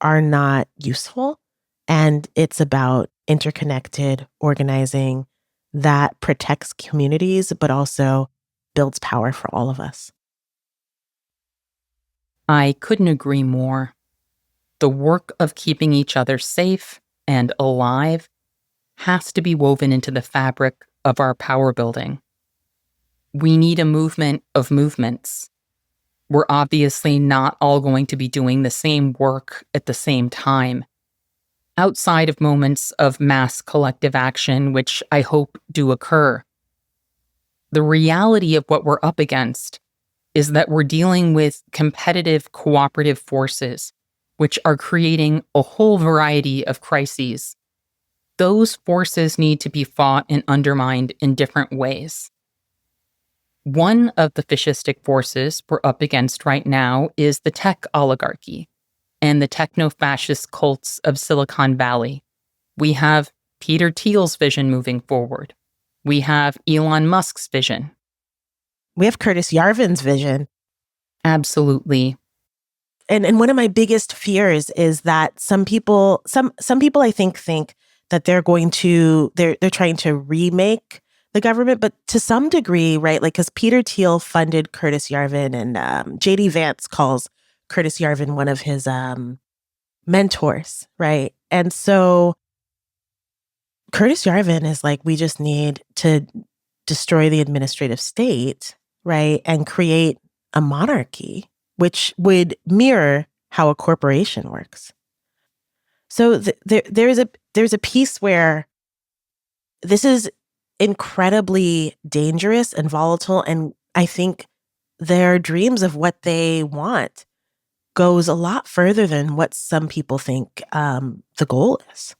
are not useful. And it's about interconnected organizing that protects communities, but also builds power for all of us. I couldn't agree more. The work of keeping each other safe and alive has to be woven into the fabric of our power building. We need a movement of movements. We're obviously not all going to be doing the same work at the same time. Outside of moments of mass collective action, which I hope do occur, the reality of what we're up against is that we're dealing with competitive cooperative forces, which are creating a whole variety of crises. Those forces need to be fought and undermined in different ways. One of the fascistic forces we're up against right now is the tech oligarchy and the techno-fascist cults of Silicon Valley. We have Peter Thiel's vision moving forward. We have Elon Musk's vision. We have Curtis Yarvin's vision. Absolutely. And one of my biggest fears is that some people I think that they're trying to remake the government, but to some degree, right? Like, because Peter Thiel funded Curtis Yarvin, and J.D. Vance calls Curtis Yarvin one of his mentors, right? And so Curtis Yarvin is like, we just need to destroy the administrative state, right? And create a monarchy, which would mirror how a corporation works. So there's a piece where this is incredibly dangerous and volatile, and I think their dreams of what they want goes a lot further than what some people think the goal is.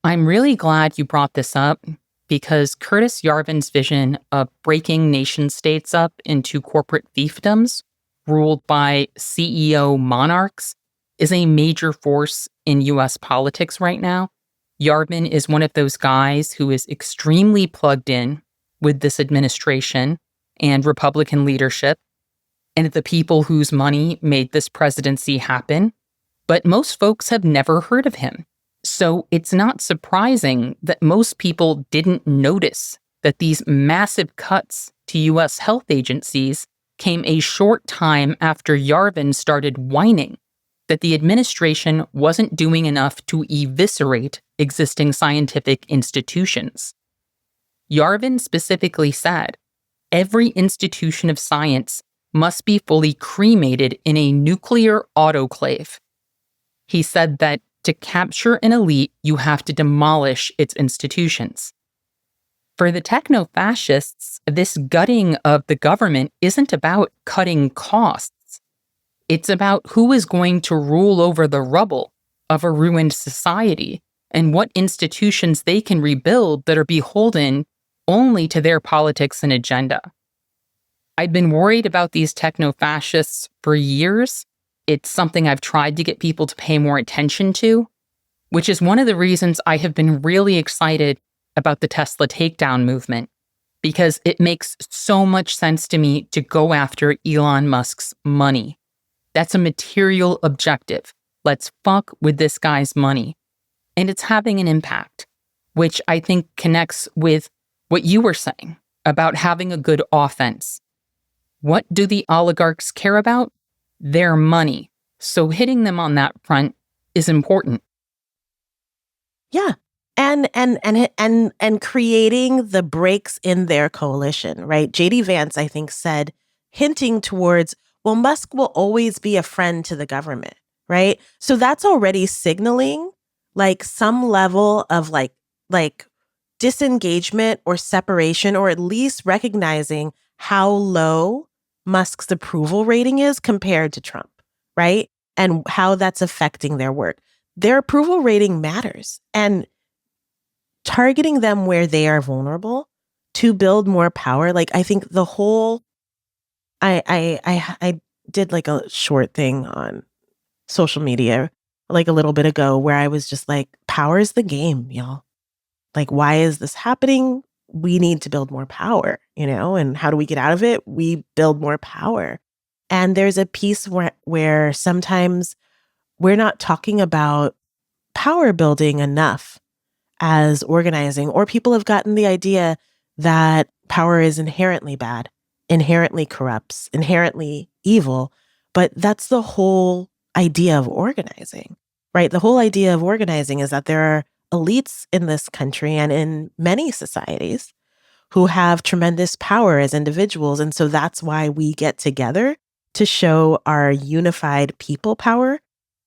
I'm really glad you brought this up, because Curtis Yarvin's vision of breaking nation states up into corporate fiefdoms ruled by CEO monarchs is a major force in US politics right now. Yarvin is one of those guys who is extremely plugged in with this administration and Republican leadership and the people whose money made this presidency happen, but most folks have never heard of him. So it's not surprising that most people didn't notice that these massive cuts to US health agencies came a short time after Yarvin started whining that the administration wasn't doing enough to eviscerate existing scientific institutions. Yarvin specifically said, every institution of science must be fully cremated in a nuclear autoclave. He said that to capture an elite, you have to demolish its institutions. For the techno-fascists, this gutting of the government isn't about cutting costs. It's about who is going to rule over the rubble of a ruined society and what institutions they can rebuild that are beholden only to their politics and agenda. I've been worried about these techno-fascists for years. It's something I've tried to get people to pay more attention to, which is one of the reasons I have been really excited about the Tesla takedown movement, because it makes so much sense to me to go after Elon Musk's money. That's a material objective. Let's fuck with this guy's money. And it's having an impact, which I think connects with what you were saying about having a good offense. What do the oligarchs care about? Their money. So hitting them on that front is important. Yeah. and creating the breaks in their coalition, right? JD Vance, I think, said, hinting towards, well, Musk will always be a friend to the government, right? So that's already signaling like some level of like disengagement or separation, or at least recognizing how low Musk's approval rating is compared to Trump, right? And how that's affecting their work. Their approval rating matters. And targeting them where they are vulnerable to build more power. Like, I think the whole I did like a short thing on social media like a little bit ago where I was just like, power is the game, y'all. Like, why is this happening? We need to build more power, and how do we get out of it? We build more power. And there's a piece where sometimes we're not talking about power building enough as organizing, or people have gotten the idea that power is inherently bad, inherently corrupts, inherently evil. But that's the whole idea of organizing, right? The whole idea of organizing is that there are elites in this country and in many societies who have tremendous power as individuals. And so that's why we get together to show our unified people power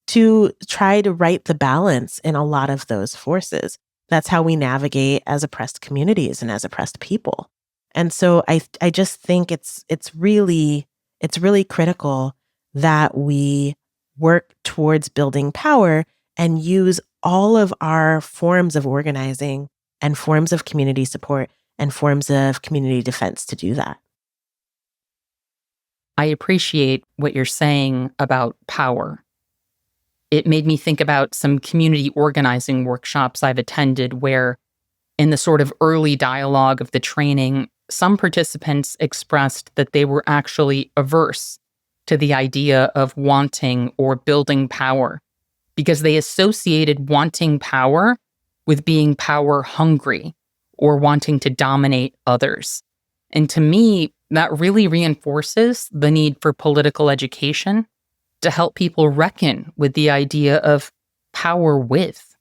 to try to right the balance in a lot of those forces. That's how we navigate as oppressed communities and as oppressed people. And so I just think it's really critical that we work towards building power and use all of our forms of organizing and forms of community support and forms of community defense to do that. I appreciate what you're saying about power. It made me think about some community organizing workshops I've attended where, in the sort of early dialogue of the training, some participants expressed that they were actually averse to the idea of wanting or building power because they associated wanting power with being power hungry or wanting to dominate others. And to me, that really reinforces the need for political education to help people reckon with the idea of power with.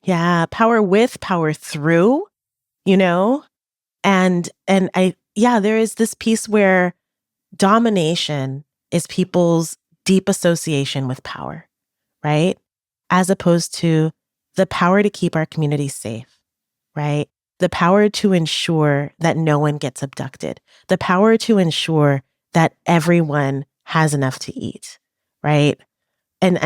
Yeah, power with, power through, and there is this piece where domination is people's deep association with power, right? As opposed to the power to keep our communities safe, right? The power to ensure that no one gets abducted, the power to ensure that everyone has enough to eat, right? And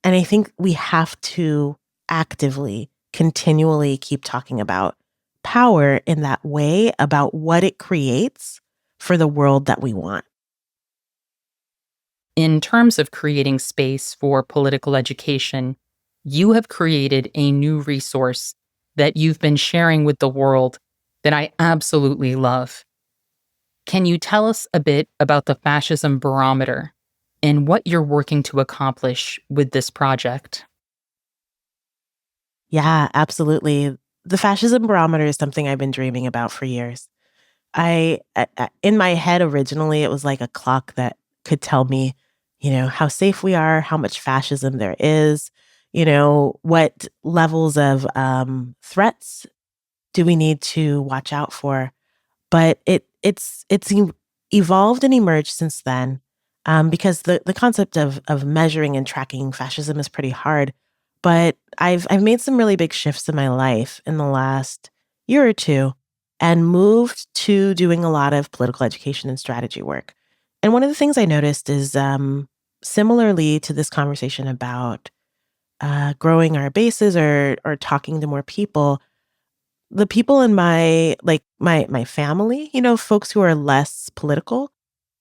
I think we have to actively, continually keep talking about power in that way, about what it creates for the world that we want. In terms of creating space for political education, you have created a new resource that you've been sharing with the world that I absolutely love. Can you tell us a bit about the Fascism Barometer and what you're working to accomplish with this project? Yeah, absolutely. The Fascism Barometer is something I've been dreaming about for years. In my head originally, it was like a clock that could tell me, how safe we are, how much fascism there is, what levels of threats do we need to watch out for. But it's evolved and emerged since then, because the concept of measuring and tracking fascism is pretty hard. But I've made some really big shifts in my life in the last year or two, and moved to doing a lot of political education and strategy work. And one of the things I noticed is, similarly to this conversation about growing our bases or talking to more people, the people in my family, folks who are less political,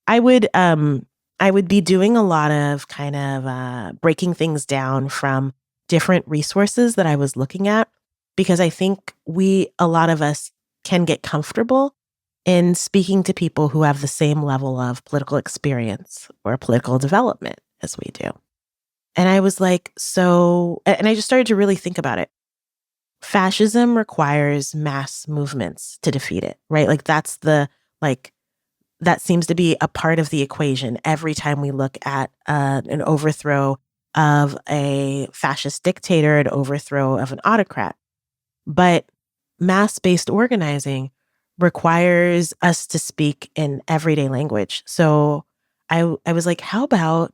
I would I would be doing a lot of kind of breaking things down from different resources that I was looking at, because I think a lot of us can get comfortable in speaking to people who have the same level of political experience or political development as we do. And I was like, and I just started to really think about it. Fascism requires mass movements to defeat it, right? Like that seems to be a part of the equation every time we look at an overthrow of a fascist dictator and overthrow of an autocrat. But mass-based organizing requires us to speak in everyday language. So I was like, how about,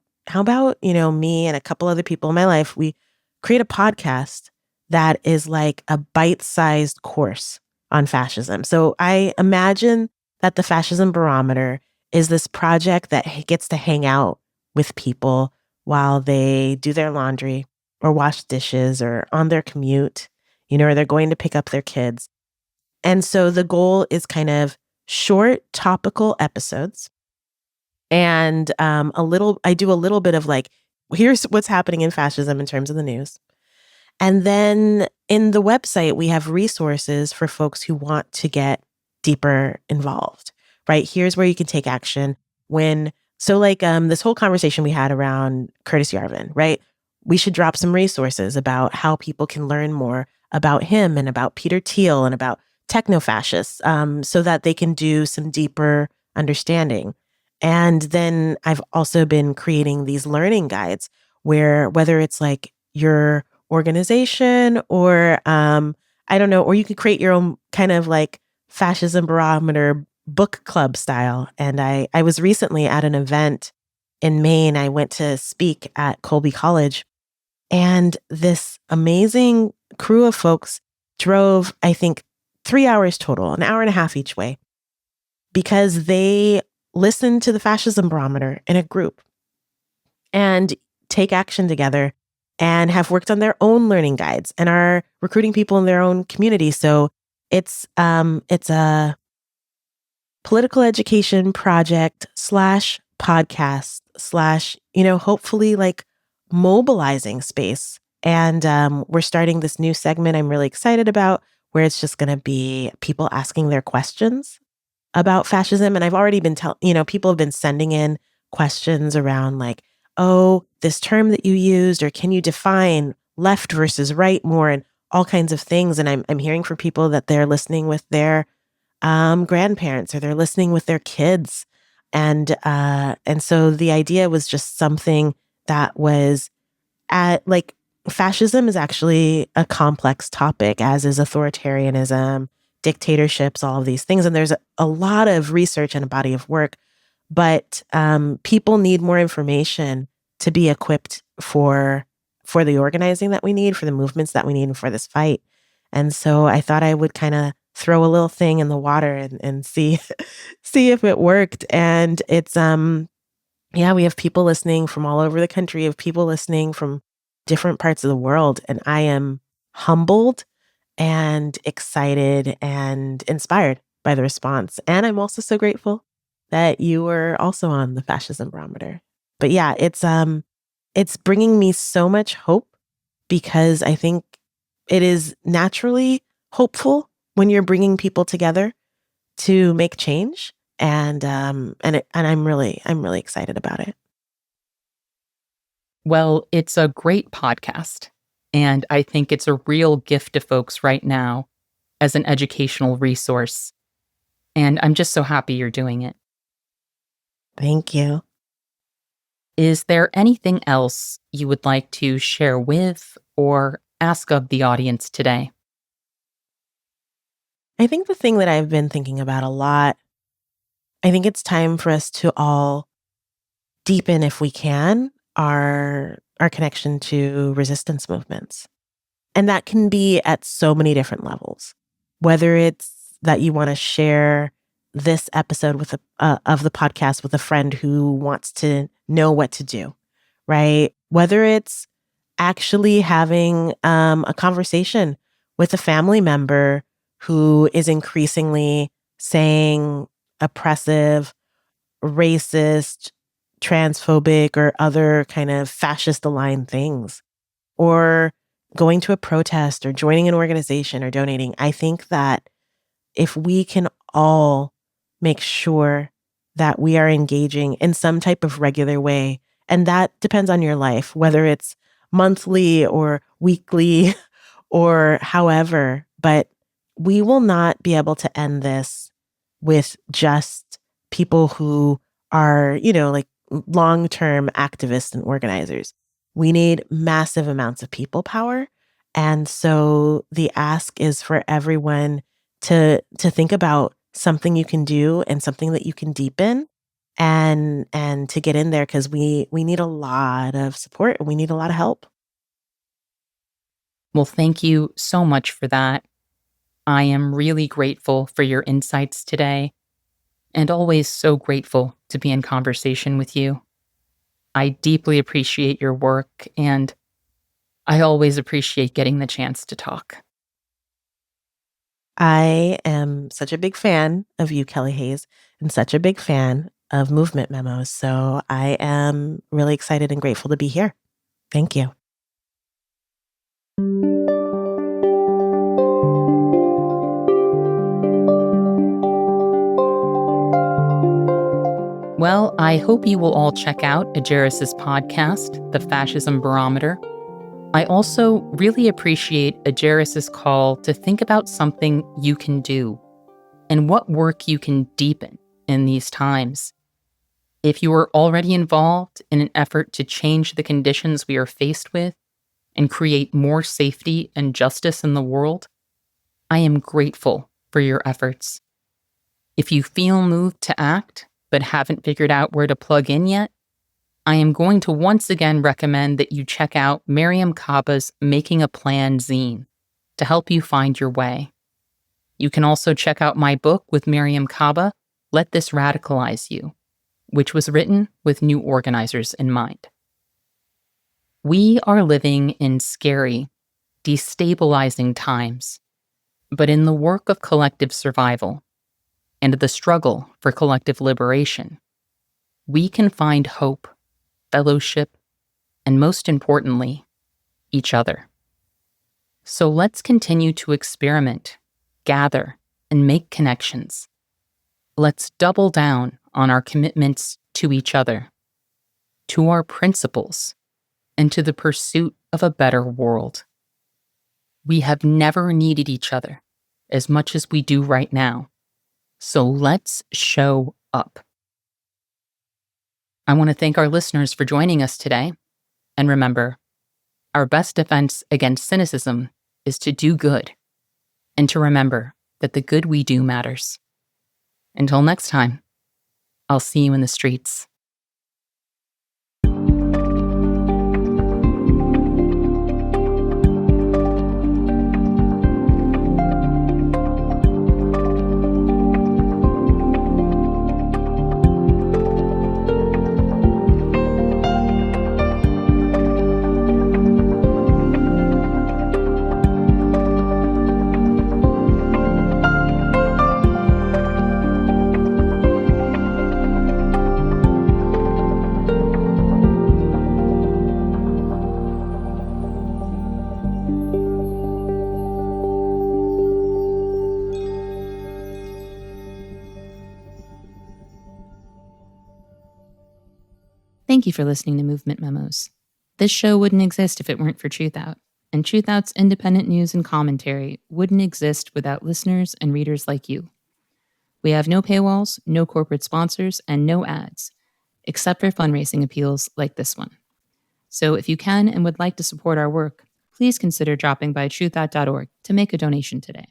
me and a couple other people in my life, we create a podcast that is like a bite-sized course on fascism. So I imagine that the Fascism Barometer is this project that gets to hang out with people while they do their laundry or wash dishes or on their commute, or they're going to pick up their kids. And so the goal is kind of short, topical episodes. And I do a little bit of like, here's what's happening in fascism in terms of the news. And then in the website, we have resources for folks who want to get deeper involved, right? Here's where you can take action this whole conversation we had around Curtis Yarvin, right? We should drop some resources about how people can learn more about him and about Peter Thiel and about techno-fascists, so that they can do some deeper understanding. And then I've also been creating these learning guides where whether it's like your organization or I don't know, or you could create your own kind of like fascism barometer book club style. And I was recently at an event in Maine. I went to speak at Colby College, and this amazing crew of folks drove, I think, 3 hours total, an hour and a half each way, because they listened to the Fascism Barometer in a group and take action together and have worked on their own learning guides and are recruiting people in their own community. So it's a political education project slash podcast slash, hopefully like mobilizing space. And we're starting this new segment I'm really excited about where it's just going to be people asking their questions about fascism. And I've already been people have been sending in questions around like, oh, this term that you used, or can you define left versus right more, and all kinds of things. And I'm hearing from people that they're listening with their grandparents or they're listening with their kids. And so the idea was just something that was fascism is actually a complex topic, as is authoritarianism, dictatorships, all of these things. And there's a lot of research and a body of work, but people need more information to be equipped for the organizing that we need, for the movements that we need, and for this fight. And so I thought I would kind of throw a little thing in the water and see see if it worked. And it's we have people listening from all over the country, of people listening from different parts of the world, and I am humbled and excited and inspired by the response. And I'm also so grateful that you were also on the Fascism Barometer. But yeah, it's bringing me so much hope, because I think it is naturally hopeful when you're bringing people together to make change. And I'm really excited about it. Well, it's a great podcast, and I think it's a real gift to folks right now as an educational resource. And I'm just so happy you're doing it. Thank you. Is there anything else you would like to share with or ask of the audience today? I think the thing that I've been thinking about a lot, I think it's time for us to all deepen, if we can, our connection to resistance movements. And that can be at so many different levels. Whether it's that you want to share this episode of the podcast with a friend who wants to know what to do, right? Whether it's actually having a conversation with a family member who is increasingly saying oppressive, racist, transphobic, or other kind of fascist aligned things, or going to a protest or joining an organization or donating. I think that if we can all make sure that we are engaging in some type of regular way, and that depends on your life, whether it's monthly or weekly or however, but we will not be able to end this with just people who are, like long-term activists and organizers. We need massive amounts of people power. And so the ask is for everyone to think about something you can do and something that you can deepen and to get in there because we need a lot of support and we need a lot of help. Well, thank you so much for that. I am really grateful for your insights today and always so grateful to be in conversation with you. I deeply appreciate your work and I always appreciate getting the chance to talk. I am such a big fan of you, Kelly Hayes, and such a big fan of movement memos. So I am really excited and grateful to be here. Thank you. Well, I hope you will all check out Ejeris' podcast, The Fascism Barometer. I also really appreciate Ejeris' call to think about something you can do and what work you can deepen in these times. If you are already involved in an effort to change the conditions we are faced with and create more safety and justice in the world, I am grateful for your efforts. If you feel moved to act but haven't figured out where to plug in yet, I am going to once again recommend that you check out Miriam Kaba's Making a Plan zine to help you find your way. You can also check out my book with Miriam Kaba, Let This Radicalize You, which was written with new organizers in mind. We are living in scary, destabilizing times, but in the work of collective survival and the struggle for collective liberation, we can find hope, fellowship, and most importantly, each other. So let's continue to experiment, gather, and make connections. Let's double down on our commitments to each other, to our principles, and to the pursuit of a better world. We have never needed each other as much as we do right now. So let's show up. I want to thank our listeners for joining us today. And remember, our best defense against cynicism is to do good and to remember that the good we do matters. Until next time, I'll see you in the streets. Thank you for listening to Movement Memos. This show wouldn't exist if it weren't for Truthout, and Truthout's independent news and commentary wouldn't exist without listeners and readers like you. We have no paywalls, no corporate sponsors, and no ads, except for fundraising appeals like this one. So if you can and would like to support our work, please consider dropping by truthout.org to make a donation today.